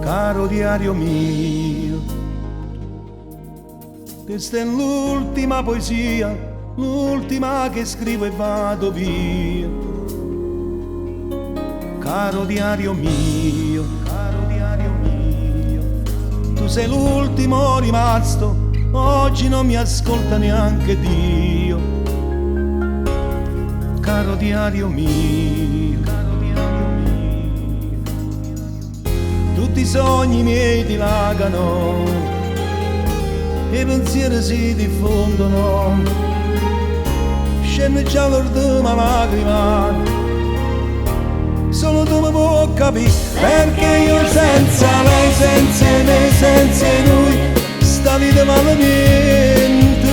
Caro diario mio, questa è l'ultima poesia, l'ultima che scrivo e vado via. Caro diario mio, tu sei l'ultimo rimasto, oggi non mi ascolta neanche Dio. Caro diario mio, tutti i sogni miei dilagano e i pensieri si diffondono, scende già l'ultima lacrima, solo tu mi puoi capire, perché io senza lei, senza me, senza lui, sta vita vale niente.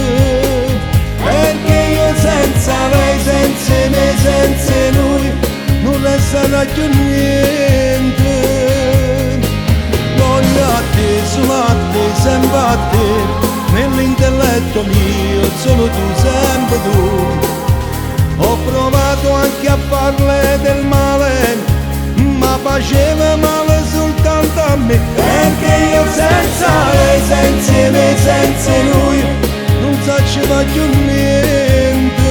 Perché io senza lei, senza me, senza lui, non resta più niente. Voglio a te, solo a te, sempre a te, nell'intelletto mio, solo tu, sempre tu. Ho provato anche a farle del male, ma faceva male soltanto a me. Perché io senza lei, senza me, senza lui, non faccio più niente.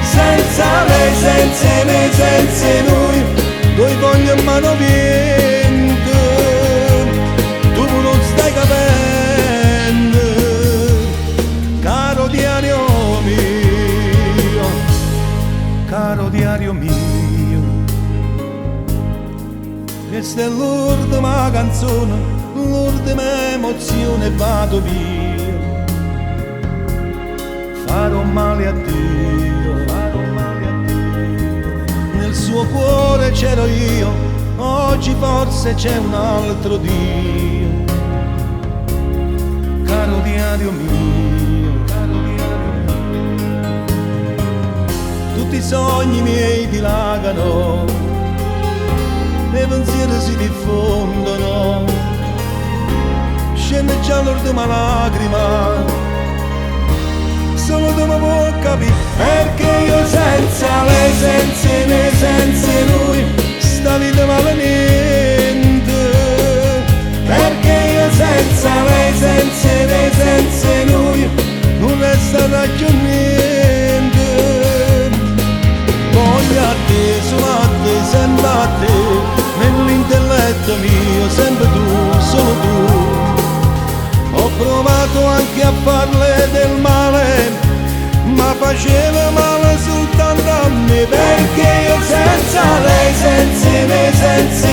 Senza lei, senza me, senza lui, due voglio in mano niente. Tu non stai capendo, caro diario mio, caro diario mio. Questa è l'ultima canzone, l'ultima emozione, vado via. Farò male a Dio, nel suo cuore c'ero io, oggi forse c'è un altro Dio. Caro diario mio, tutti i sogni miei dilagano, i pensieri si diffondono, scende già l'ultima lacrima, solo tu mi puoi capire. Perché io senza lei, senza me, senza lui, sta vita vale niente. Perché io senza lei, senza me, senza lui, non resta più niente. Voglio a te, solo a te, sempre a te, nell'intelletto mio, sempre tu, solo tu. Ho provato anche a farle del male, ma faceva male soltanto a me. Perché io senza lei, senza me, senza